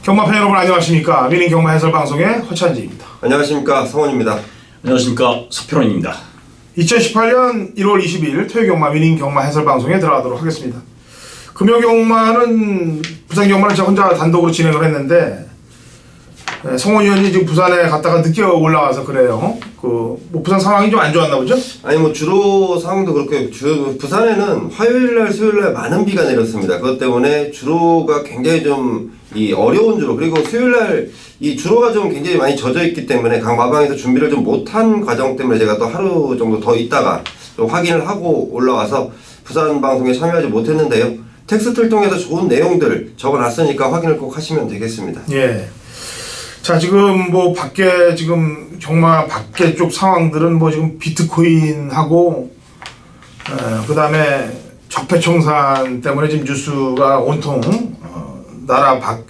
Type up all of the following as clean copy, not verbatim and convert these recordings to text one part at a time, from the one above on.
경마팬 여러분 안녕하십니까. 위닝 경마 해설 방송의 허찬지입니다. 안녕하십니까. 성원입니다. 안녕하십니까. 서필원입니다. 2018년 1월 20일 토요 경마 위닝 경마 해설 방송에 들어가도록 하겠습니다. 금요 경마는 부산 경마를 제가 혼자 단독으로 진행을 했는데 성원 의원이 지금 부산에 갔다가 늦게 올라와서 그래요. 뭐 부산 상황이 좀 안 좋았나 보죠? 아니 뭐 주로 상황도 그렇게 부산에는 화요일날 수요일날 많은 비가 내렸습니다. 그것 때문에 주로가 굉장히 좀 이 어려운 주로, 그리고 수요일날 이 주로가 좀 굉장히 많이 젖어 있기 때문에 각 마방에서 준비를 좀 못한 과정 때문에 제가 또 하루 정도 더 있다가 좀 확인을 하고 올라와서 부산 방송에 참여하지 못했는데요. 텍스트를 통해서 좋은 내용들 적어놨으니까 확인을 꼭 하시면 되겠습니다. 예. 자, 지금 뭐 밖에 지금 경마 밖에 쪽 상황들은 뭐 지금 비트코인하고 그 다음에 적폐청산 때문에 지금 뉴스가 온통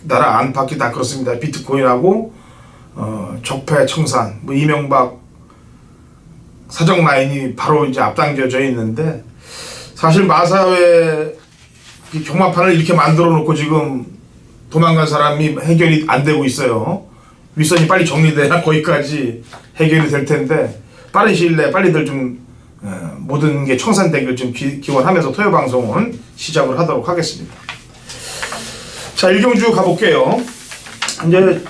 나라 안팎이 다 그렇습니다. 비트코인하고 적폐청산, 뭐 이명박 사정 라인이 바로 이제 앞당겨져 있는데, 사실 마사회 이 경마판을 이렇게 만들어 놓고 지금 도망간 사람이 해결이 안 되고 있어요. 윗선이 빨리 정리돼야 거기까지 해결이 될 텐데, 빠른 시일 내에 빨리들 좀 모든 게 청산되길 좀 기원하면서 토요 방송은 시작을 하도록 하겠습니다. 자, 1경주 가볼게요. 이제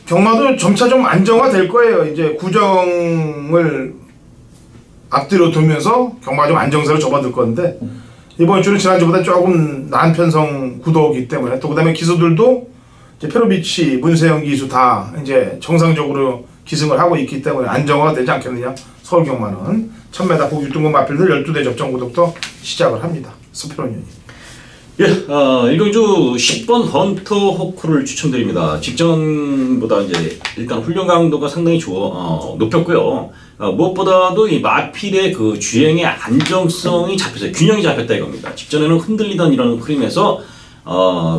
경마도 점차 좀 안정화될 거예요. 이제 구정을 앞뒤로 두면서 경마 좀 안정세로 접어들 건데, 이번 주는 지난주보다 조금 나은 편성 구도이기 때문에, 또 그 다음에 기수들도 이제 페로비치, 문세영 기수 다 이제 정상적으로 기승을 하고 있기 때문에 안정화가 되지 않겠느냐. 서울 경마는 1000m 복 6등급 마필들 12대 접전 구독부터 시작을 합니다. 서필원님. 예, 1경주 10번 헌터 호크를 추천드립니다. 직전보다 이제 일단 훈련 강도가 상당히 높였고요. 무엇보다도 이 마필의 그 주행의 안정성이 잡혔어요. 균형이 잡혔다 이겁니다. 직전에는 흔들리던 이런 흐름에서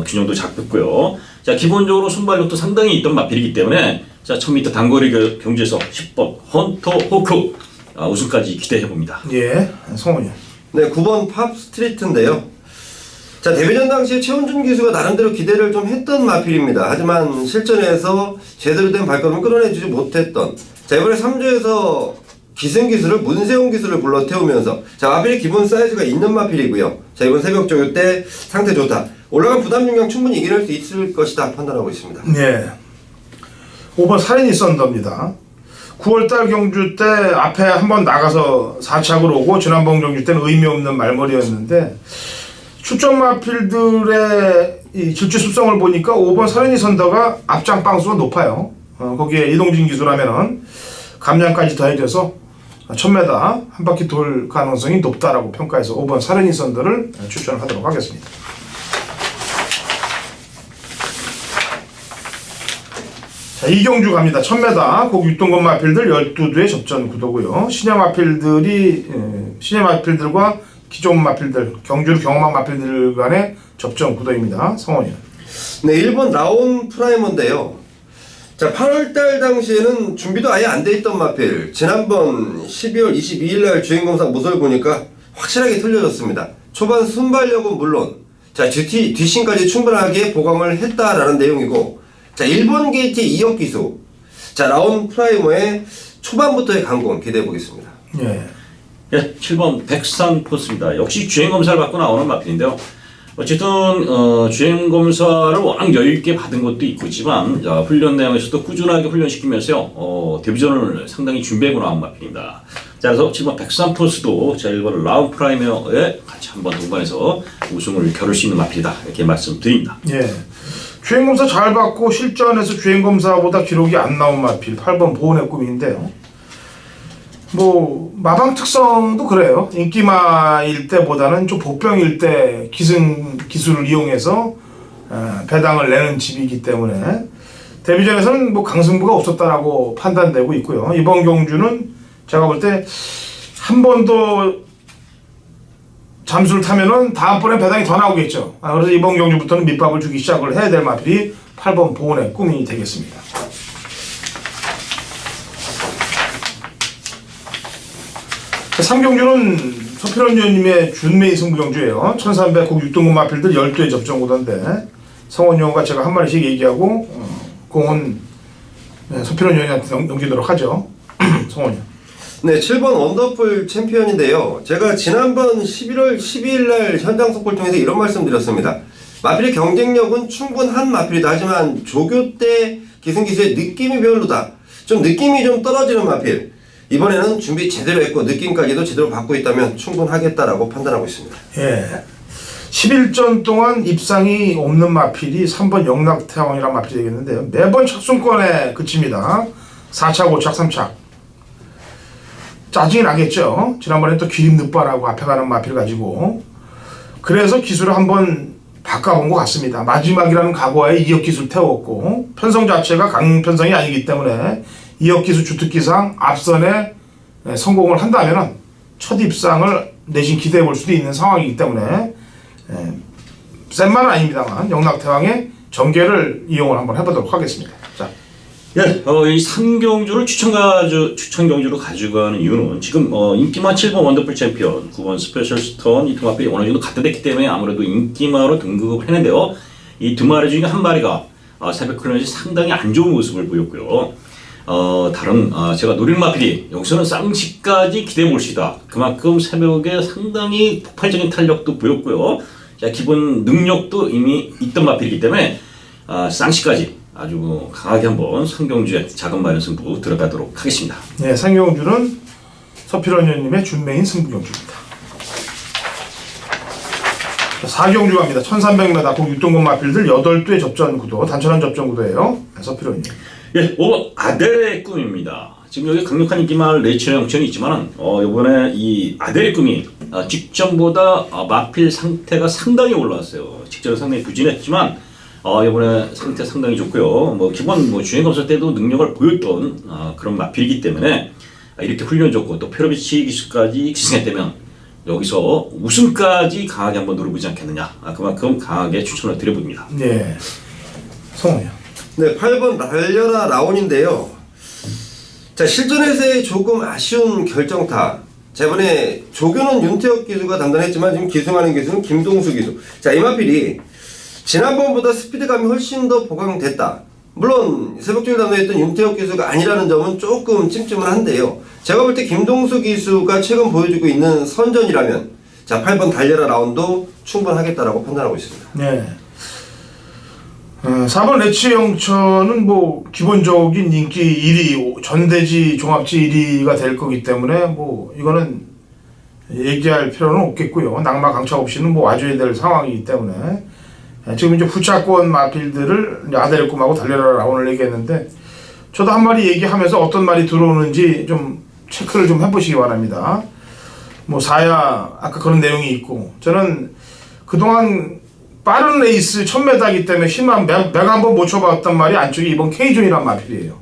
균형도 잡혔고요. 자, 기본적으로 순발력도 상당히 있던 마필이기 때문에 자, 1000m 단거리 경주에서 10번 헌터 호크 우승까지 기대해 봅니다. 예, 성훈이. 네, 9번 팝 스트리트인데요. 자, 데뷔전 당시에 최원준 기수가 나름대로 기대를 좀 했던 마필입니다. 하지만 실전에서 제대로 된 발걸음을 끌어내주지 못했던, 자, 이번에 3주에서 기승 기수를 문세용 기수를 불러 태우면서, 자, 마필이 기본 사이즈가 있는 마필이고요. 자, 이번 새벽 조교 때 상태 좋다. 올라간 부담 중량 충분히 이겨낼 수 있을 것이다 판단하고 있습니다. 네. 5번 살인이 썬더입니다. 9월달 경주 때 앞에 한번 나가서 4착으로 오고, 지난번 경주 때는 의미 없는 말머리였는데, 출전 마필들의 이 질주 습성을 보니까 5번 살인이 선더가 앞장 빵수가 높아요. 거기에 이동진 기수라면은 감량까지 더해져서 1000m 한 바퀴 돌 가능성이 높다라고 평가해서 5번 살인이 선더를 추천하도록 하겠습니다. 자, 이경주 갑니다. 1000m 곡 6등급 마필들 12대 접전 구도고요. 신예 마필들과 기존 마필들, 경주를 경험한 마필들 간의 접전 구도입니다. 성원이. 네, 1번 라온 프라이머인데요. 자, 8월달 당시에는 준비도 아예 안 돼 있던 마필, 지난번 12월 22일날 주행검사 모습을 보니까 확실하게 틀려졌습니다. 초반 순발력은 물론, 자, 뒷심까지 충분하게 보강을 했다라는 내용이고, 자, 1번 게이트 2역 기수, 자, 라온 프라이머의 초반부터의 강공 기대해 보겠습니다. 예. 예, 7번 백산 포스입니다. 역시 주행검사를 받고 나오는 마필인데요. 어쨌든 주행검사를 워낙 여유있게 받은 것도 있지만 훈련 내용에서도 꾸준하게 훈련시키면서요. 데뷔전을 상당히 준비하고 나온 마필입니다. 자, 그래서 7번 백산 포스도 자, 1번 라운 프라이머에 같이 한번 동반해서 우승을 겨룰 수 있는 마필이다 이렇게 말씀드립니다. 예. 주행검사 잘 받고 실전에서 주행검사보다 기록이 안 나온 마필 8번 보온의 꿈인데요. 뭐 마방 특성도 그래요. 인기마일 때보다는 좀 복병일 때 기승 기술을 이용해서 배당을 내는 집이기 때문에 데뷔전에서는 뭐 강승부가 없었다라고 판단되고 있고요. 이번 경주는 제가 볼 때 한 번 더 잠수를 타면은 다음번에 배당이 더 나오겠죠. 그래서 이번 경주부터는 밑밥을 주기 시작을 해야 될 마필이 8번 보온의 꿈이 되겠습니다. 3경주는 서필원 의원님의 준메이 승부경주예요. 1300 국 6등급 마필들 12회 접전 구도인데 성원 의원과 제가 한 마리씩 얘기하고 공은 서필원 의원한테 넘기도록 하죠. 성원 의원. 네, 7번 원더풀 챔피언인데요. 제가 지난번 11월 12일 날 현장 속보를 통해서 이런 말씀 드렸습니다. 마필의 경쟁력은 충분한 마필이다. 하지만 조교 때 기승기수의 느낌이 별로다. 좀 느낌이 좀 떨어지는 마필. 이번에는 준비 제대로 했고 느낌까지도 제대로 받고 있다면 충분하겠다라고 판단하고 있습니다. 예. 11전 동안 입상이 없는 마필이 3번 영락태왕이라는 마필이 되겠는데요. 매번 착순권에 그칩니다. 4착, 5착, 3착. 짜증이 나겠죠. 지난번에 또 기립늑발하고 앞에 가는 마필 가지고. 그래서 기술을 한번 바꿔본 것 같습니다. 마지막이라는 각오에 2억 기술 태웠고 편성 자체가 강편성이 아니기 때문에 2억 기술 주특기상 앞선에 성공을 한다면 첫 입상을 내심 기대해 볼 수도 있는 상황이기 때문에 센 말은 아닙니다만 영락태왕의 전개를 이용을 한번 해보도록 하겠습니다. 자, 예, 이 3경주를 추천 경주로 가져가는 이유는 지금 인기마 7번 원더풀 챔피언, 9번 스페셜 스톤 이 두 마필이 어느 정도 갖다 댔기 때문에 아무래도 인기마로 등극을 했는데요. 이 두 마리 중에 한 마리가 새벽 클래넷이 상당히 안 좋은 모습을 보였고요. 다른 제가 노릴 마필이 여기서는 쌍시까지 기대해 볼 수 있다. 그만큼 새벽에 상당히 폭발적인 탄력도 보였고요. 자, 기본 능력도 이미 있던 마필이기 때문에 쌍시까지 아주 강하게 한번 상경주의 작은 마련 승부 들어가도록 하겠습니다. 네, 상경주는 서필원 의원님의 준메인 승부경주입니다. 4경주 갑니다. 1300m 국 6등급 마필들 8대 접전 구도, 단천한 접전 구도예요. 서필원 의원님. 예, 5번 아델의 꿈입니다. 지금 여기 강력한 인기말 레이첼 형천이 있지만은 이번에 이 아델의 꿈이 직전보다 마필 상태가 상당히 올라왔어요. 직전은 상당히 부진했지만 이번에 상태 상당히 좋고요. 기본 주행 검사 때도 능력을 보였던 그런 마필이기 때문에 이렇게 훈련 좋고 또 페로비치 기수까지 기승했다면 여기서 우승까지 강하게 한번 노려보지 않겠느냐. 그만큼 강하게 추천을 드려봅니다. 네, 성우요. 네, 8번 날려라 라온인데요. 자, 실전에서의 조금 아쉬운 결정타. 자, 이번에 조교는 윤태혁 기수가 담당했지만 지금 기승하는 기수는 김동수 기수. 자, 이 마필이 지난번보다 스피드감이 훨씬 더 보강됐다. 물론 새벽주를 담당했던 윤태혁 기수가 아니라는 점은 조금 찜찜은 한데요. 제가 볼 때 김동수 기수가 최근 보여주고 있는 선전이라면 자, 8번 달려라 라운도 충분하겠다라고 판단하고 있습니다. 네. 4번 레치 영천은 기본적인 인기 1위, 전대지 종합지 1위가 될 거기 때문에 이거는 얘기할 필요는 없겠고요. 낙마 강차 없이는 와줘야 될 상황이기 때문에 지금 이제 후차권 마필들을 아델의 꿈하고 달려라 라운을 얘기했는데 저도 한 마리 얘기하면서 어떤 말이 들어오는지 좀 체크를 좀 해보시기 바랍니다. 사야 아까 그런 내용이 있고 저는 그동안 빠른 레이스 1000m이기 때문에 힘만 내가 한번 못 쳐봤단 말이 안쪽에 이번 K존이란 마필이에요.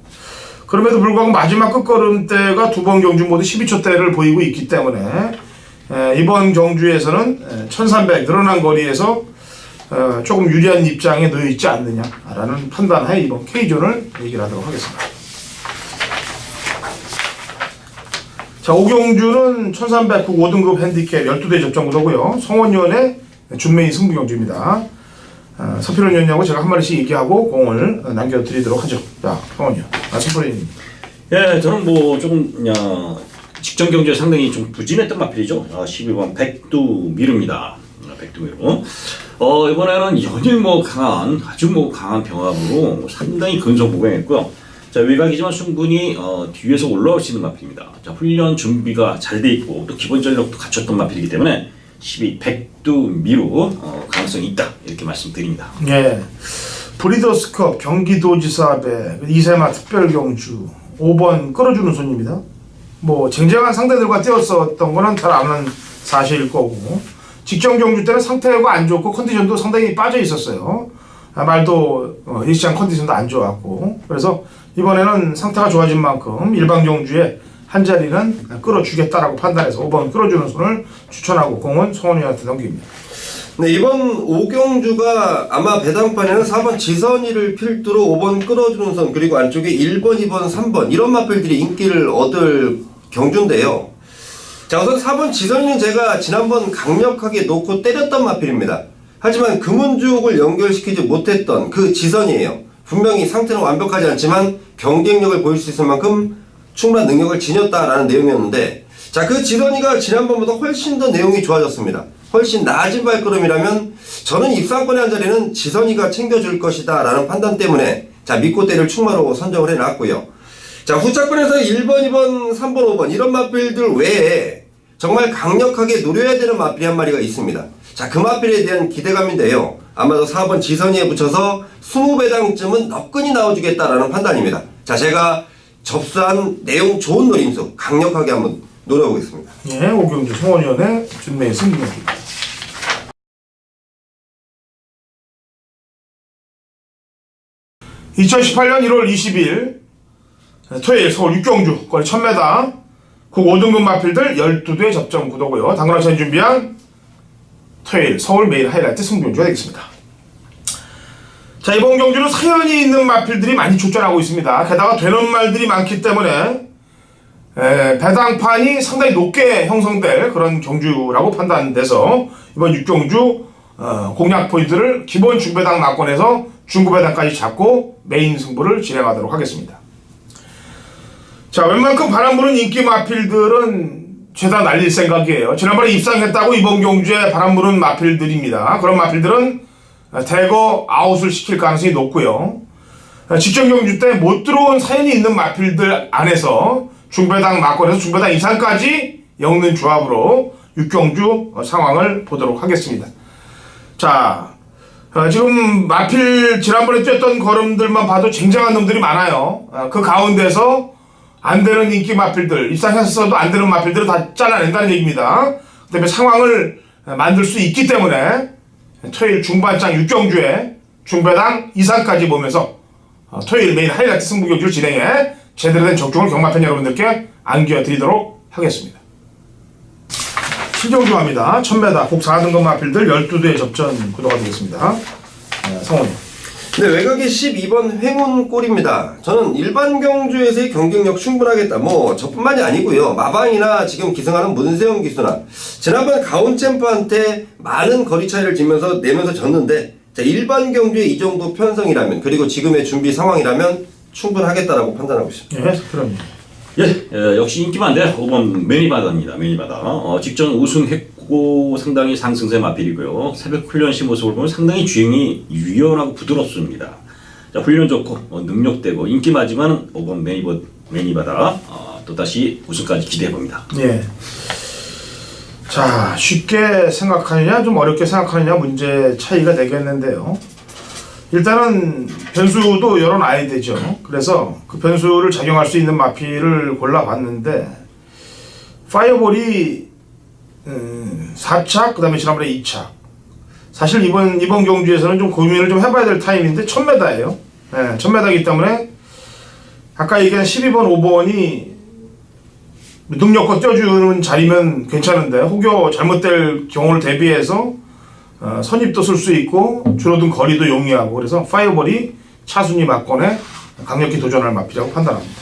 그럼에도 불구하고 마지막 끝걸음 때가 두 번 경주 모두 12초대를 보이고 있기 때문에 이번 경주에서는 1300 늘어난 거리에서 조금 유리한 입장에 놓여 있지 않느냐라는 판단하에 이번 K존을 얘기를 하도록 하겠습니다. 자, 5경주는 1300 국 5등급 핸디캡 12대 접전 구도고요. 성원위원의 준메인 승부경주입니다. 서필원 위원님하고 제가 한 마리씩 얘기하고 공을 남겨드리도록 하죠. 자, 성원위원. 서필원 위원님. 예, 저는 조금 직전 경주에 상당히 좀 부진했던 마필이죠. 12번 백두미르입니다. 백두미르. 이번에는 연일 강한 아주 강한 병합으로 상당히 근성보강했고요. 자, 외곽이지만 충분히 뒤에서 올라올 수 있는 마필입니다. 자, 훈련 준비가 잘 돼 있고 또 기본 전력도 갖췄던 마필이기 때문에 12 백두미르 가능성이 있다 이렇게 말씀드립니다. 예, 브리더스컵 경기도지사배 이세마 특별경주 5번 끌어주는 손입니다. 쟁쟁한 상대들과 뛰었었던 거는 잘 아는 사실일 거고 직전 경주 때는 상태가 안 좋고 컨디션도 상당히 빠져 있었어요. 말도 일시장 컨디션도 안 좋았고 그래서 이번에는 상태가 좋아진 만큼 일반 경주에 한 자리는 끌어주겠다라고 판단해서 5번 끌어주는 손을 추천하고 공은 성원이한테 넘깁니다. 네, 이번 5경주가 아마 배당판에는 4번 지선이를 필두로 5번 끌어주는 선 그리고 안쪽에 1번, 2번, 3번 이런 마필들이 인기를 얻을 경주인데요. 자, 우선 4번 지선이는 제가 지난번 강력하게 놓고 때렸던 마필입니다. 하지만 금은죽을 연결시키지 못했던 그 지선이에요. 분명히 상태는 완벽하지 않지만 경쟁력을 보일 수 있을 만큼 충분한 능력을 지녔다라는 내용이었는데, 자, 그 지선이가 지난번보다 훨씬 더 내용이 좋아졌습니다. 훨씬 낮은 발걸음이라면 저는 입상권의 한 자리는 지선이가 챙겨줄 것이다 라는 판단 때문에 자, 미코떼를 충마로 선정을 해놨고요. 자, 후차권에서 1번, 2번, 3번, 5번 이런 마필들 외에 정말 강력하게 노려야 되는 마필이 한 마리가 있습니다. 자, 그 마필에 대한 기대감인데요. 아마도 4번 지선이에 붙여서 20배당쯤은 너끈히 나와주겠다라는 판단입니다. 자, 제가 접수한 내용 좋은 노림수 강력하게 한번 노려보겠습니다. 예, 오경주 성원위원의 준매의 승부입니다. 2018년 1월 20일 토요일 서울 육경주 거리 1000m 국 5등급 마필들 12대 접전 구도고요. 당근화천이 준비한 토요일 서울 메일 하이라이트 승부경주가 되겠습니다. 자, 이번 경주는 사연이 있는 마필들이 많이 출전하고 있습니다. 게다가 되는 말들이 많기 때문에 배당판이 상당히 높게 형성될 그런 경주라고 판단돼서 이번 육경주 공략 포인트를 기본 중배당 막권에서 중구배당까지 잡고 메인 승부를 진행하도록 하겠습니다. 자, 웬만큼 바람 부는 인기 마필들은 죄다 날릴 생각이에요. 지난번에 입상했다고 이번 경주에 바람 부는 마필들입니다. 그런 마필들은 대거 아웃을 시킬 가능성이 높고요. 직전 경주 때 못 들어온 사연이 있는 마필들 안에서 중배당 막권에서 중배당 이상까지 엮는 조합으로 육경주 상황을 보도록 하겠습니다. 자, 지금 마필 지난번에 뛰었던 걸음들만 봐도 쟁쟁한 놈들이 많아요. 그 가운데서 안 되는 인기 마필들, 입상했어도 안 되는 마필들을 다 잘라낸다는 얘기입니다. 그 다음에 상황을 만들 수 있기 때문에 토요일 중반장 육경주에 중배당 이상까지 보면서 토요일 메인 하이라이트 승부경주를 진행해 제대로 된 적중을 경마팬 여러분들께 안겨드리도록 하겠습니다. 실경주 갑니다. 1000m 국 4등급 마필들 12대 접전 구도가 되겠습니다. 성원이. 네, 외곽이 12번 횡운골입니다. 저는 일반 경주에서의 경쟁력 충분하겠다. 뭐 저뿐만이 아니고요. 마방이나 지금 기승하는 문세영 기수나 지난번 가온 챔프한테 많은 거리 차이를 내면서 졌는데, 자, 일반 경주에 이 정도 편성이라면 그리고 지금의 준비 상황이라면 충분하겠다라고 판단하고 있습니다. 예, 그럼요. 예, 역시 인기 많은데 5번 매니바다입니다. 매니바다. 직전 우승했고 상당히 상승세 마필이고요. 새벽 훈련 시 모습을 보면 상당히 주행이 유연하고 부드럽습니다. 자, 훈련 좋고 능력되고 인기 많지만 5번 매니바다 또다시 우승까지 기대해봅니다. 예. 자, 쉽게 생각하느냐 좀 어렵게 생각하느냐 문제 차이가 되겠는데요. 일단은 변수도 열어놔야 되죠. 그래서 그 변수를 작용할 수 있는 마필을 골라봤는데 파이어볼이 4착, 그 다음에 지난번에 2착. 사실 이번 경주에서는 좀 고민을 좀 해봐야 될 타임인데 1000m예요. 네, 1000m이기 때문에 아까 얘기한 12번, 5번이 능력껏 뛰어주는 자리면 괜찮은데 혹여 잘못될 경우를 대비해서 선입도 쓸 수 있고 줄어든 거리도 용이하고 그래서 파이어볼이 차순위 막권에 강력히 도전할 마필이라고 판단합니다.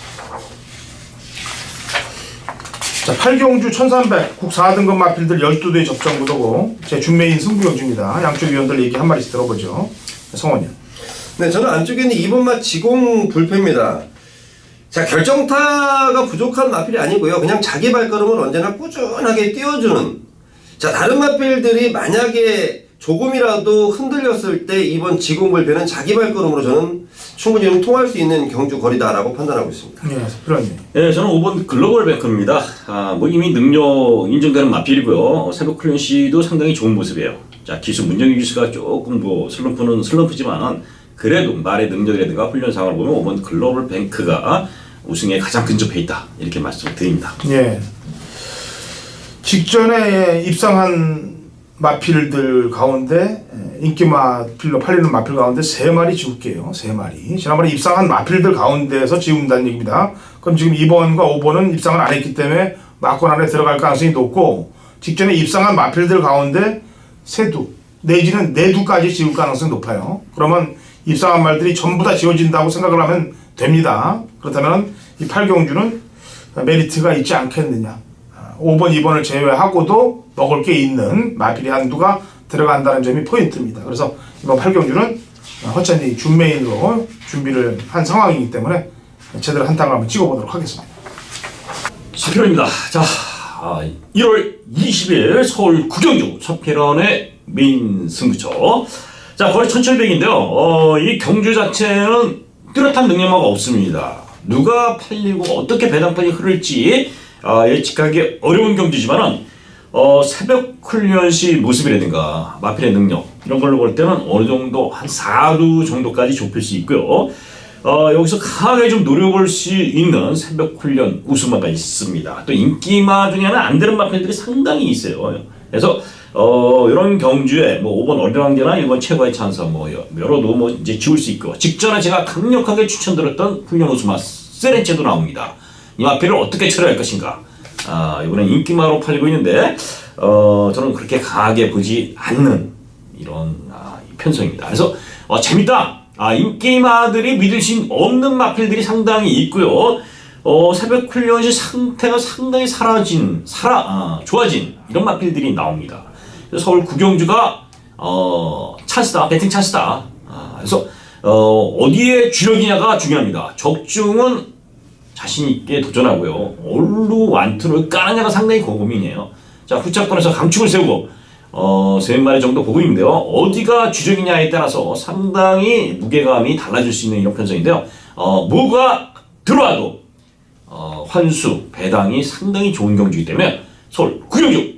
자, 8경주 1300 국 4등급 마필들 12대 접전 구도고 제 준메인 승부경주입니다. 양쪽 위원들 얘기 한 마디씩 들어보죠. 성원이. 네, 저는 안쪽에 있는 2번마 지공 불패입니다. 자, 결정타가 부족한 마필이 아니고요. 그냥 자기 발걸음을 언제나 꾸준하게 띄워주는, 자, 다른 마필들이 만약에 조금이라도 흔들렸을 때 이번 지공불패는 자기 발걸음으로 저는 충분히 좀 통할 수 있는 경주 거리다라고 판단하고 있습니다. 네, 그러네. 예, 저는 5번 글로벌 뱅커입니다. 뭐 이미 능력 인정되는 마필이고요. 새벽 훈련 시도 상당히 좋은 모습이에요. 자, 기수 문정희 기수가 조금 뭐 슬럼프지만은 그래도 말의 능력이라든가 훈련 상황을 보면 5번 글로벌 뱅크가 우승에 가장 근접해 있다 이렇게 말씀드립니다. 예. 직전에 입상한 마필들 가운데 인기 마필로 팔리는 마필 가운데 3마리 지울게요. 3마리. 지난번에 입상한 마필들 가운데서 지운다는 얘기입니다. 그럼 지금 2번과 5번은 입상을 안 했기 때문에 막권 안에 들어갈 가능성이 높고 직전에 입상한 마필들 가운데 3두 내지는 4두까지 지울 가능성이 높아요. 그러면 입상한 말들이 전부 다 지워진다고 생각을 하면 됩니다. 그렇다면 이 8경주는 메리트가 있지 않겠느냐. 5번, 2번을 제외하고도 먹을 게 있는 마필이 한두가 들어간다는 점이 포인트입니다. 그래서 이번 8경주는 허찬이 준메인으로 준비를 한 상황이기 때문에 제대로 한탕을 한번 찍어보도록 하겠습니다. 서필원입니다. 자, 1월 20일 서울 구경주 서필원의 메인 승부처. 자, 거의 1700인데요. 이 경주 자체는 뚜렷한 능력마가 없습니다. 누가 팔리고 어떻게 배당판이 흐를지 예측하기 어려운 경주지만은 새벽 훈련 시 모습이라든가 마필의 능력 이런 걸로 볼 때는 어느 정도 한 4루 정도까지 좁힐 수 있고요. 여기서 강하게 좀 노려볼 수 있는 새벽 훈련 우승마가 있습니다. 또 인기마 중에는 안 되는 마필들이 상당히 있어요. 그래서 이런 경주에 뭐 5번 어려왕제나 1번 최고의 찬사 뭐 여러도 뭐 이제 지울 수 있고 직전에 제가 강력하게 추천드렸던 훈련 우승마 세렌체도 나옵니다. 이 마필을 어떻게 처리할 것인가? 이번엔 인기마로 팔리고 있는데 저는 그렇게 강하게 보지 않는 이런 편성입니다. 그래서 재밌다. 인기마들이 믿을 수 없는 마필들이 상당히 있고요. 새벽 훈련 시 상태가 상당히 좋아진 이런 마필들이 나옵니다. 그래서 서울 구경주가 찬스다, 배팅 찬스다. 그래서 어디에 주력이냐가 중요합니다. 적중은 자신 있게 도전하고요. 얼루 완투를 까느냐가 상당히 고민이에요. 자, 후차권에서 강축을 세우고 3마리 정도 보고 있는데요. 어디가 주력이냐에 따라서 상당히 무게감이 달라질 수 있는 이런 편성인데요. 뭐가 들어와도 환수, 배당이 상당히 좋은 경주이기 때문에 서울 구경주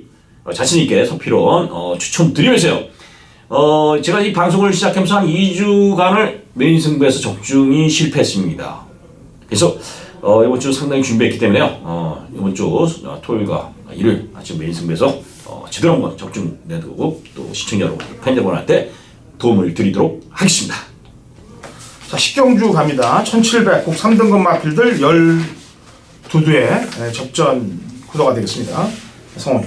자신있게 서필원 추천드리면서요. 제가 이 방송을 시작하면서 한 2주간을 메인 승부에서 적중이 실패했습니다. 그래서 이번 주 상당히 준비했기 때문에요. 이번 주 토요일과 일요일 아침 메인 승부에서 제대로 한번 적중 내두고 또 시청자 여러분, 팬 여러분한테 도움을 드리도록 하겠습니다. 자, 10경주 갑니다. 1700 국 3등급 마필들 12두의 접전 구도가 되겠습니다. 성원이.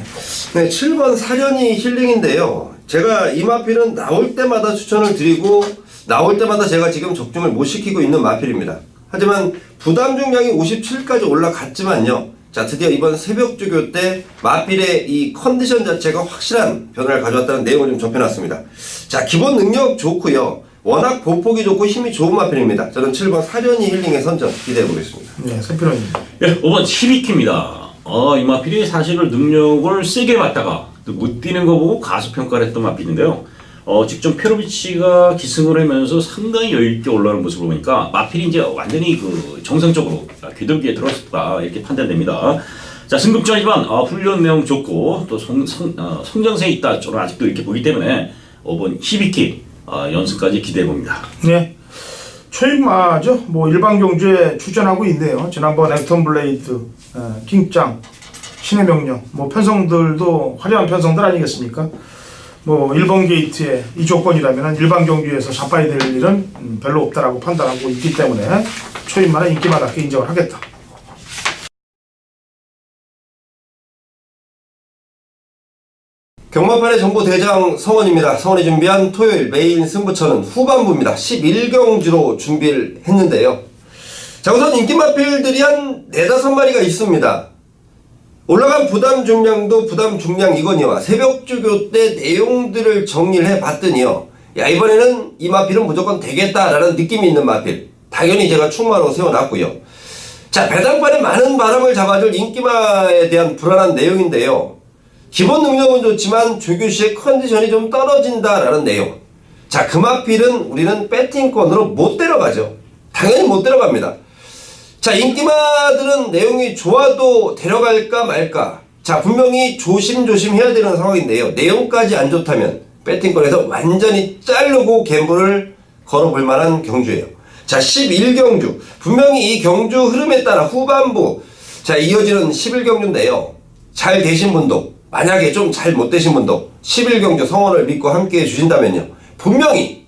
네, 7번 사련이 힐링인데요. 제가 이 마필은 나올 때마다 추천을 드리고 나올 때마다 제가 지금 적중을 못 시키고 있는 마필입니다. 하지만 부담 중량이 57까지 올라갔지만요. 자, 드디어 이번 새벽주교 때 마필의 이 컨디션 자체가 확실한 변화를 가져왔다는 내용을 좀 접해놨습니다. 자, 기본 능력 좋고요. 워낙 보폭이 좋고 힘이 좋은 마필입니다. 저는 7번 사련이 힐링의 선전 기대해보겠습니다. 네, 서필원입니다. 예, 5번 히비키입니다. 이 마필이 사실은 능력을 세게 받다가 못 뛰는 거 보고 가수평가를 했던 마필인데요. 직접 페로비치가 기승을 하면서 상당히 여유있게 올라오는 모습을 보니까 마필이 이제 완전히 정상적으로 궤도기에 들어섰다 이렇게 판단됩니다. 자, 승급전이지만 훈련 내용 좋고 또 성장세에 있다 저는 아직도 이렇게 보기 때문에 5번 히비키 연승까지 기대해봅니다. 네. 초입마죠. 뭐 일반 경주에 출전하고 있네요. 지난번 액턴 블레이드, 킹짱, 신의 명령, 뭐 편성들도 화려한 편성들 아니겠습니까? 뭐 1번 게이트에 이 조건이라면 일반 경주에서 잡아야 될 일은 별로 없다라고 판단하고 있기 때문에 초입마는 인기마답게 인정을 하겠다. 경마판의 정보 대장 성원입니다. 성원이 준비한 토요일 메인 승부처는 후반부입니다. 11경주로 준비를 했는데요. 자, 우선 인기마필들이 한 4-5마리가 있습니다. 올라간 부담 중량도 부담 중량이거니와 새벽주교 때 내용들을 정리를 해봤더니요. 야, 이번에는 이 마필은 무조건 되겠다라는 느낌이 있는 마필. 당연히 제가 충마로 세워놨고요. 자, 배당판에 많은 바람을 잡아줄 인기마에 대한 불안한 내용인데요. 기본 능력은 좋지만 조규시의 컨디션이 좀 떨어진다라는 내용. 자, 그 마필은 우리는 배팅권으로 못 데려가죠. 당연히 못 데려갑니다. 자, 인기마들은 내용이 좋아도 데려갈까 말까. 자, 분명히 조심조심 해야 되는 상황인데요. 내용까지 안 좋다면 배팅권에서 완전히 자르고 갬블을 걸어볼 만한 경주예요. 자, 11경주. 분명히 이 경주 흐름에 따라 후반부 자, 이어지는 11경주인데요. 잘 되신 분도 만약에 좀 잘 못 되신 분도 11경주 성원을 믿고 함께 해주신다면요. 분명히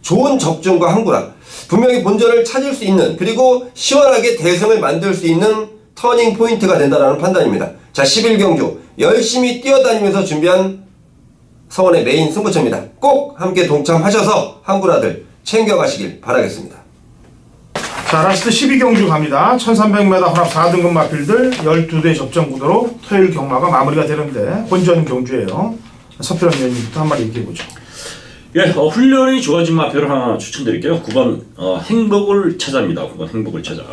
좋은 적중과 항구라 분명히 본전을 찾을 수 있는 그리고 시원하게 대승을 만들 수 있는 터닝 포인트가 된다는 판단입니다. 자, 11경주 열심히 뛰어다니면서 준비한 성원의 메인 승부처입니다. 꼭 함께 동참하셔서 항구라들 챙겨가시길 바라겠습니다. 자, 라스트 12경주 갑니다. 1300m 혼합 4등급 마필들 12대 접전 구도로 토요일 경마가 마무리가 되는데 본전 경주예요. 서필원 위원님부터 한마디 얘기해보죠. 예, 훈련이 좋아진 마표를 하나 추천드릴게요. 9번 행복을 찾아입니다. 9번 행복을 찾아.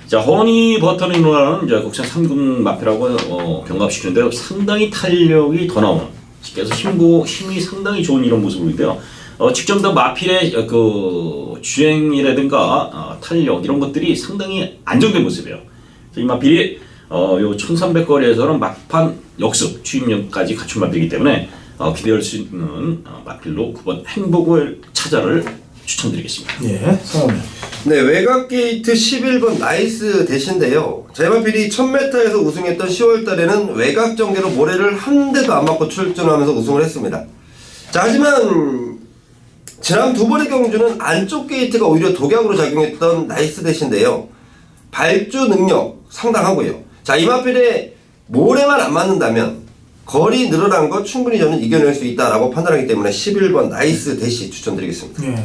자, 허니 버터링이라는 이제 국산 3군 마표라고 병합시키는데요. 상당히 탄력이 더 나오는. 그래서 힘이 상당히 좋은 이런 모습인데요. 직접 더 마필의 그 주행이라든가 탄력 이런 것들이 상당히 안정된 모습이에요. 이 마필이 요 1300거리에서는 막판 역습 추임력까지 갖춘 마필이기 때문에 기대할 수 있는 마필로 9번 행복을 찾아를 추천드리겠습니다. 예, 성호님. 네, 외곽 게이트 11번 나이스 대신데요. 제마필이 1000m에서 우승했던 10월 달에는 외곽 전개로 모래를 한 대도 안 맞고 출전하면서 우승을 했습니다. 자, 하지만 지난 두 번의 경주는 안쪽 게이트가 오히려 독약으로 작용했던 나이스 대신데요. 발주 능력 상당하고요. 자, 이마필에 모래만 안 맞는다면 거리 늘어난 거 충분히 저는 이겨낼 수 있다라고 판단하기 때문에 11번 나이스 대시 추천드리겠습니다. 예.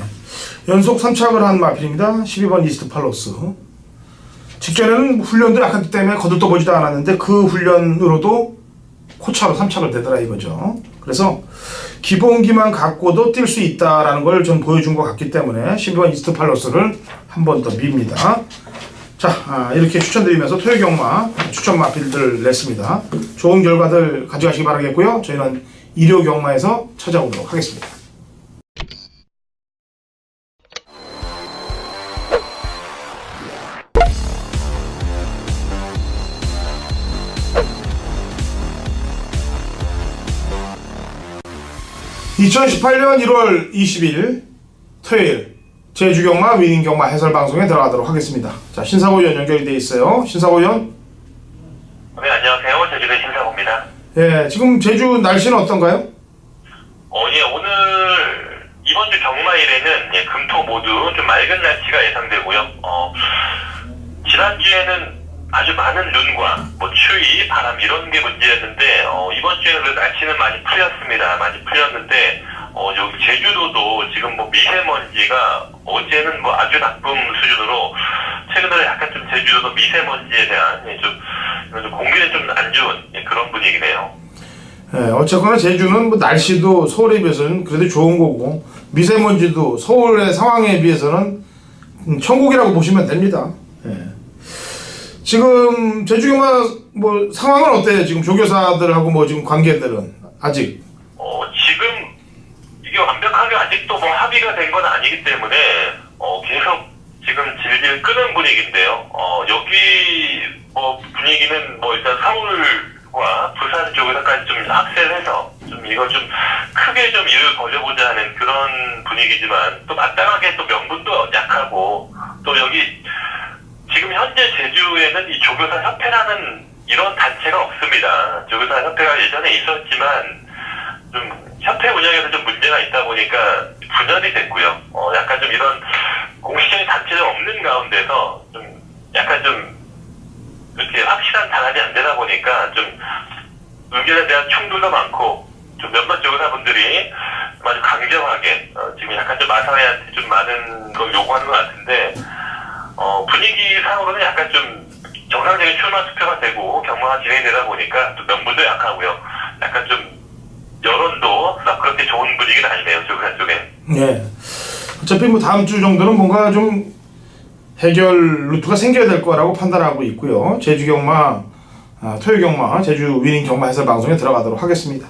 연속 3착을 한 마필입니다. 12번 이스트 팔로스. 직전에는 훈련도 약했기 때문에 거들떠보지도 않았는데 그 훈련으로도 코차로 3착을 대더라 이거죠. 그래서 기본기만 갖고도 뛸 수 있다라는 걸 좀 보여준 것 같기 때문에 12번 이스트 팔로스를 한 번 더 밉니다. 자, 이렇게 추천드리면서 토요경마 추천 마필들 냈습니다. 좋은 결과들 가져가시기 바라겠고요. 저희는 일요경마에서 찾아오도록 하겠습니다. (2018년 1월 20일) 토요일 제주경마 위닝경마 해설방송에 들어가도록 하겠습니다. 자, 신사고 의원 연결이 돼 있어요. 신사고 의원. 네, 안녕하세요. 제주대 신사고입니다. 예, 지금 제주 날씨는 어떤가요? 예, 오늘 이번 주 경마일에는 금토 모두 좀 맑은 날씨가 예상되고요. 지난주에는 아주 많은 눈과 추위, 바람 이런 게 문제였는데 이번 주에는 그 날씨는 많이 풀렸습니다. 많이 풀렸는데 여기 제주도도 지금 미세먼지가 어제는 아주 나쁨 수준으로 최근에 약간 좀 제주도도 미세먼지에 대한 좀 공기는 좀 안 좋은 그런 분위기네요. 예, 어쨌거나 제주는 날씨도 서울에 비해서는 그래도 좋은 거고 미세먼지도 서울의 상황에 비해서는 천국이라고 보시면 됩니다. 예. 지금 제주경마 상황은 어때요? 지금 조교사들하고 지금 관계들은 아직 지금 이게 완벽하게 아직도 합의가 된 건 아니기 때문에 계속 지금 질질 끄는 분위기인데요. 여기 분위기는 일단 서울과 부산 쪽에서까지 좀 합세해서 좀 이거 좀 크게 좀 일을 벌여보자 하는 그런 분위기지만 또 마땅하게 또 명분도 약하고 또 여기 지금 현재 제주에는 이 조교사 협회라는 이런 단체가 없습니다. 조교사 협회가 예전에 있었지만 좀 협회 운영에서 좀 문제가 있다 보니까 분열이 됐고요. 약간 좀 이런 공식적인 단체가 없는 가운데서 좀 약간 좀 이렇게 확실한 단합이 안 되다 보니까 좀 의견에 대한 충돌도 많고 좀 몇몇 조교사분들이 아주 강경하게 지금 약간 좀 마사회한테 좀 많은 걸 요구하는 것 같은데 분위기상으로는 약간 좀 정상적인 출마 투표가 되고 경마가 진행되다 보니까 또 명분도 약하고요. 약간 좀 여론도 그렇게 좋은 분위기는 아니네요. 조교사 쪽에. 예. 어차피 다음 주 정도는 뭔가 좀 해결 루트가 생겨야 될 거라고 판단하고 있고요. 제주경마, 토요경마, 제주 위닝경마 해설 방송에 들어가도록 하겠습니다.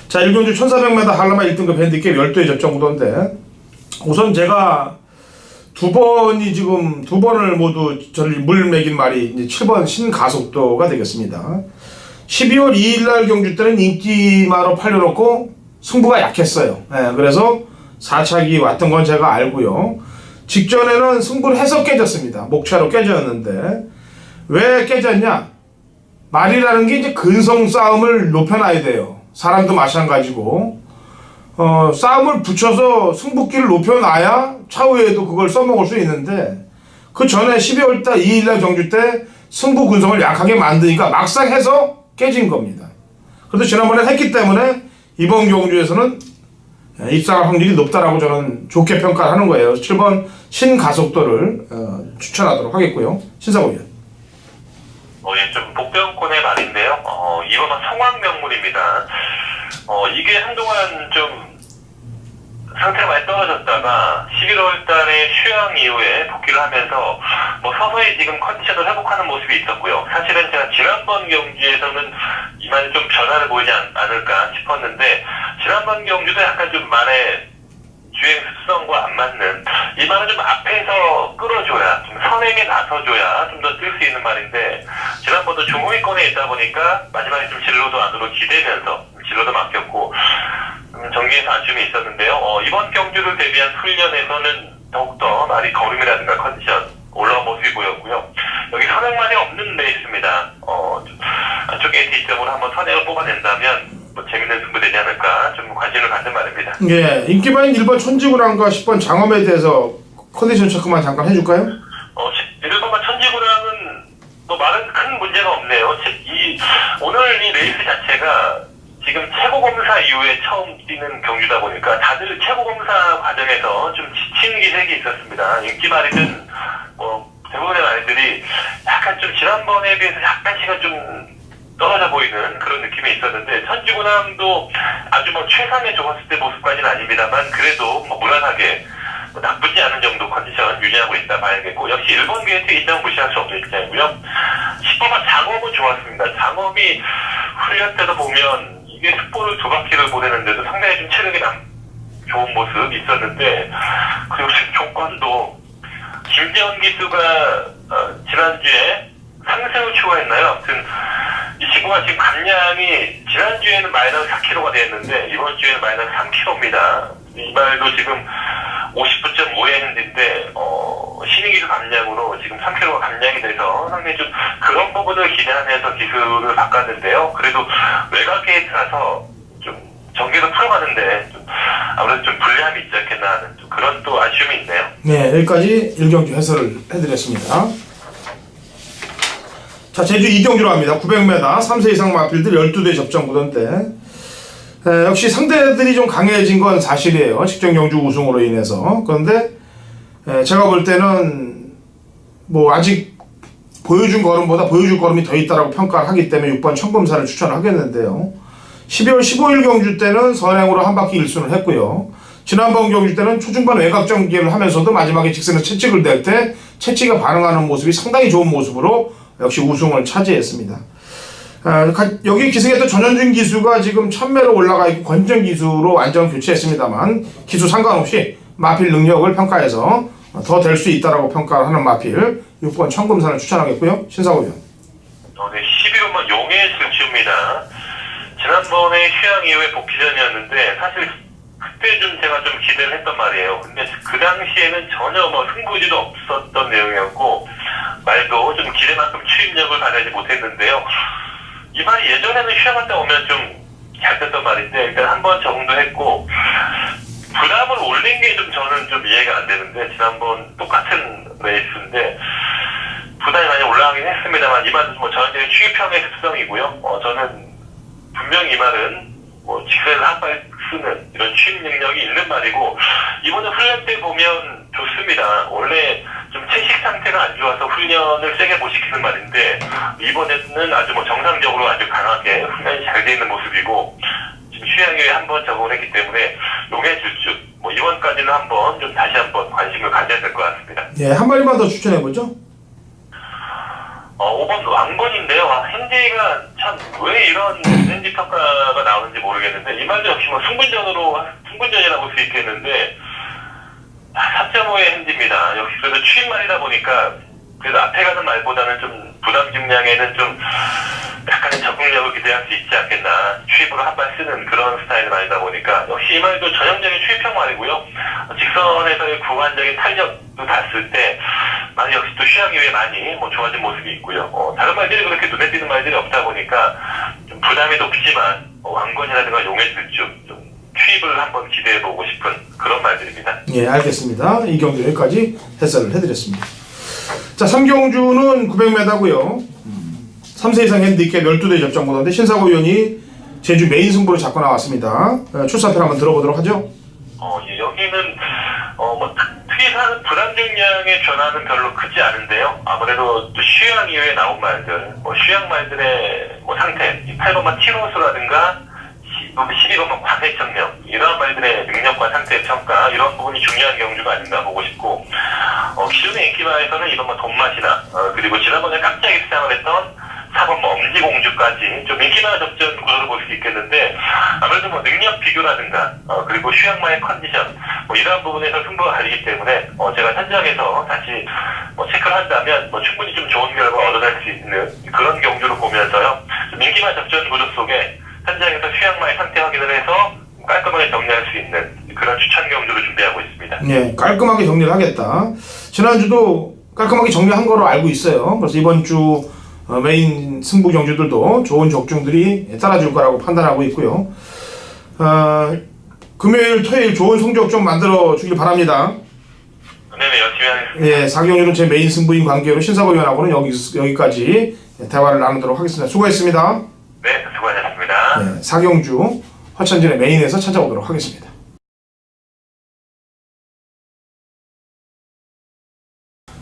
자, 1경주 1400m 한라마 1등급 핸디캡 12회 접전 구도인데 우선 제가 두 번을 모두 저를 물 매긴 말이 이제 7번 신가속도가 되겠습니다. 12월 2일 날 경주 때는 인기마로 팔려놓고 승부가 약했어요. 예, 그래서 4착이 왔던 건 제가 알고요. 직전에는 승부를 해서 깨졌습니다. 목차로 깨졌는데 왜 깨졌냐? 말이라는 게 이제 근성 싸움을 높여놔야 돼요. 사람도 마찬가지고 싸움을 붙여서 승부기를 높여놔야 차후에도 그걸 써먹을 수 있는데 그 전에 12월 2일 날 경주 때 승부 근성을 약하게 만드니까 막상 해서 깨진 겁니다. 그래도 지난번에 했기 때문에 이번 경주에서는 입상할 확률이 높다라고 저는 좋게 평가하는 거예요. 7번 신가속도를 추천하도록 하겠고요. 신사고 의원. 좀 복병권의 말인데요. 이번은 성황명물입니다. 이게 한동안 좀 상태가 많이 떨어졌다가 11월 달에 휴양 이후에 복귀를 하면서 뭐 서서히 지금 컨디션을 회복하는 모습이 있었고요. 사실은 제가 지난번 경기에서는 이만희 좀 변화를 보이지 않을까 싶었는데 지난번 경기도 약간 좀 만의 주행 습성과 안 맞는 이 말은 좀 앞에서 끌어줘야 좀 선행에 나서줘야 좀 더 뛸 수 있는 말인데 지난번도 중후위권에 있다 보니까 마지막에 좀 진로도 안으로 기대면서 진로도 맡겼고 전기에서 아쉬움이 있었는데요. 이번 경주를 대비한 훈련에서는 더욱더 말이 걸음이라든가 컨디션 올라온 모습이 보였고요. 여기 선행만이 없는 레이스입니다. 안쪽 게이트 이점으로 한번 선행을 뽑아낸다면 뭐 재밌는 승부 되지 않을까 좀 관심을 갖는 말입니다. 예, 인기바인 1번 천지구랑과 10번 장엄에 대해서 컨디션 체크만 잠깐 해줄까요? 1번과 천지구랑은 뭐 말은 큰 문제가 없네요. 오늘 이 레이스 자체가 지금 최고검사 이후에 처음 뛰는 경주다 보니까 다들 최고검사 과정에서 좀 지친 기색이 있었습니다. 인기말이든 뭐 대부분의 말들이 약간 좀 지난번에 비해서 약간씩은 좀 떨어져 보이는 그런 느낌이 있었는데 천지구남도 아주 뭐 최상의 좋았을 때 모습까지는 아닙니다만 그래도 뭐 무난하게 뭐 나쁘지 않은 정도 컨디션 유지하고 있다 봐야겠고 역시 일본 게이트 인정 무시할 수 없는 입장이고요. 10번은 장엄은 좋았습니다. 장엄이 훈련 때도 보면 이게 습보를 2바퀴를 보내는데도 상당히 좀 체력이 좋은 모습이 있었는데 그리고 조건도 김재원 기수가 지난주에 상승을 추가했나요? 아무튼 이 친구가 지금 감량이 지난주에는 마이너스 4kg가 되었는데 이번 주에는 마이너스 3kg입니다. 이 말도 지금 59.5의 핸디인데 신인기술 감량으로 지금 3kg가 감량이 돼서 상당히 좀 그런 부분을 기대하면서 기술을 바꿨는데요. 그래도 외곽 게이트라서 좀 전개도 풀어가는데 좀 아무래도 좀 불리함이 있지 않겠나 하는 좀 그런 또 아쉬움이 있네요. 네, 여기까지 1경주 해설을 해드렸습니다. 자, 제주 2경주로 합니다. 900m 3세 이상 마필들 12대 접전 구던대. 역시 상대들이 좀 강해진 건 사실이에요. 직전 경주 우승으로 인해서. 그런데 제가 볼 때는 뭐 아직 보여준 걸음보다 보여줄 걸음이 더 있다라고 평가를 하기 때문에 6번 청검사를 추천을 하겠는데요. 12월 15일 경주 때는 선행으로 한 바퀴 1순을 했고요. 지난번 경주 때는 초중반 외곽 전개를 하면서도 마지막에 직선에 채찍을 댈 때 채찍이 반응하는 모습이 상당히 좋은 모습으로 역시 우승을 차지했습니다. 여기 기승했던 전현준 기수가 지금 1000매로 올라가 있고 권정 기수로 완전 교체했습니다만 기수 상관없이 마필 능력을 평가해서 더 될 수 있다라고 평가를 하는 마필 6번 청금산을 추천하겠고요. 신사고 의원. 네, 11호번 용의 질주입니다. 지난번에 휴양 이후에 복귀전이었는데 사실 그때 좀 제가 좀 기대를 했던 말이에요. 근데 그 당시에는 전혀 뭐 승부지도 없었던 내용이었고 말도 좀 기대만큼 추임력을 발휘하지 못했는데요. 이 말이 예전에는 휴양 갔다 오면 좀 잘 됐던 말인데 일단 한번 적응도 했고 부담을 올린 게 좀 저는 좀 이해가 안 되는데 지난번 똑같은 레이스인데 부담이 많이 올라가긴 했습니다만 이 말은 뭐 전형적인 추기평의 습성이고요. 저는 분명히 이 말은 뭐 직선을 한 발 쓰는 이런 추임 능력이 있는 말이고 이번에 훈련 때 보면 좋습니다. 원래 좀 채식 상태가 안 좋아서 훈련을 세게 못 시키는 말인데 이번에는 아주 뭐 정상적으로 아주 강하게 훈련이 잘 돼 있는 모습이고 지금 휴양 후에 한번 적응을 했기 때문에 용의 질주 뭐 이번까지는 한번 좀 다시 한번 관심을 가져야 될 것 같습니다. 예, 한 마리만 더 추천해보죠. 5번 왕건인데요. 핸디가 참 왜 이런 핸디 평가가 나오는지 모르겠는데 이 말도 역시 뭐 승분전이라고 볼 수 있겠는데 4.5의 핸디입니다. 역시 그래도 추임말이다 보니까 그래도 앞에 가는 말보다는 좀 부담 중량에는 좀 약간의 적응력을 기대할 수 있지 않겠나. 추입으로 한 발 쓰는 그런 스타일의 말이다 보니까 역시 이 말도 전형적인 추입형 말이고요. 직선에서의 구간적인 탄력도 봤을 때 많이 역시 또 휴양 이후에 많이 뭐 좋아진 모습이 있고요. 다른 말들이 그렇게 눈에 띄는 말들이 없다 보니까 좀 부담이 높지만 왕건이라든가 용의 질주 좀 추입을 한번 기대해보고 싶은 그런 말들입니다. 예, 알겠습니다. 이 경주 여기까지 해설을 해드렸습니다. 자, 3경주는 900m고요. 3세 이상 핸디캡 12대 접전 보던데 신사고 의원이 제주 메인 승부를 잡고 나왔습니다. 출사편 한번 들어보도록 하죠. 예, 여기는 뭐 특이한 불안 중량의 변화는 별로 크지 않은데요. 아무래도 또 휴양 이후에 나온 말들, 뭐 휴양 말들의 뭐 상태, 8번만 티로스라든가 12번만 과세청력 이러한 말들의 능력과 상태 평가 이런 부분이 중요한 경주가 아닌가 보고 싶고 기존의 인기마에서는 이번 돈맛이나 그리고 지난번에 깜짝이 수상을 했던 4번 엄지공주까지 좀 인기마 접전 구도를 볼 수 있겠는데 아무래도 능력 비교라든가 그리고 휴양마의 컨디션 이러한 부분에서 승부가 갈리기 때문에 제가 현장에서 다시 체크를 한다면 충분히 좀 좋은 결과 얻어낼 수 있는 그런 경주를 보면서요 좀 인기마 접전 구도 속에 현장에서 휴양마의 상태 확인을 해서 깔끔하게 정리할 수 있는 그런 추천 경주를 준비하고 있습니다. 네, 깔끔하게 정리를 하겠다. 지난주도 깔끔하게 정리한 거로 알고 있어요. 그래서 이번 주 메인 승부 경주들도 좋은 적중들이 따라줄 거라고 판단하고 있고요. 금요일, 토요일 좋은 성적 좀 만들어 주길 바랍니다. 네네, 열심히 하겠습니다. 예, 4경주는 제 메인 승부인 관계로 신사고 위원하고는 여기까지 대화를 나누도록 하겠습니다. 수고했습니다. 네, 수고하셨습니다. 네, 4경주 화천진의 메인에서 찾아오도록 하겠습니다.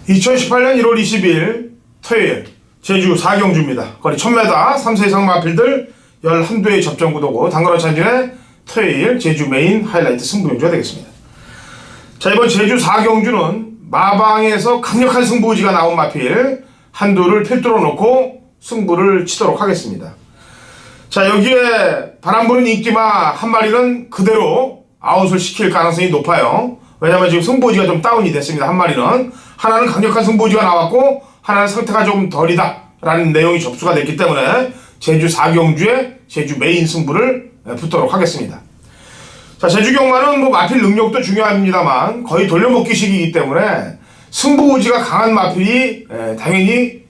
2018년 1월 20일 토요일 제주 4경주입니다. 거리 1000m 3세 이상 마필들 11대의 접전 구도고 당근화 찬진의 토요일 제주 메인 하이라이트 승부 경주가 되겠습니다. 자, 이번 제주 4경주는 마방에서 강력한 승부 의지가 나온 마필 한두를 필두로 놓고 승부를 치도록 하겠습니다. 자, 여기에 바람 부는 인기마 한 마리는 그대로 아웃을 시킬 가능성이 높아요. 왜냐면 지금 승부 의지가 좀 다운이 됐습니다. 한 마리는. 하나는 강력한 승부 의지가 나왔고 하나는 상태가 조금 덜이다 라는 내용이 접수가 됐기 때문에 제주 4경주에 제주 메인 승부를 붙도록 하겠습니다. 자, 제주 경마는 마필 능력도 중요합니다만 거의 돌려먹기식이기 때문에 승부 의지가 강한 마필이 당연히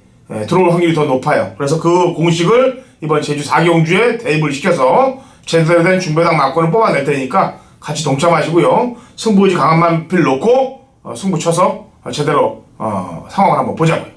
들어올 확률이 더 높아요. 그래서 그 공식을 이번 제주 4경주에 대입을 시켜서 제대로 된 준배당 막권을 뽑아낼 테니까 같이 동참하시고요. 승부 의지 강한 마필 놓고 승부 쳐서 제대로 상황을 한번 보자고요.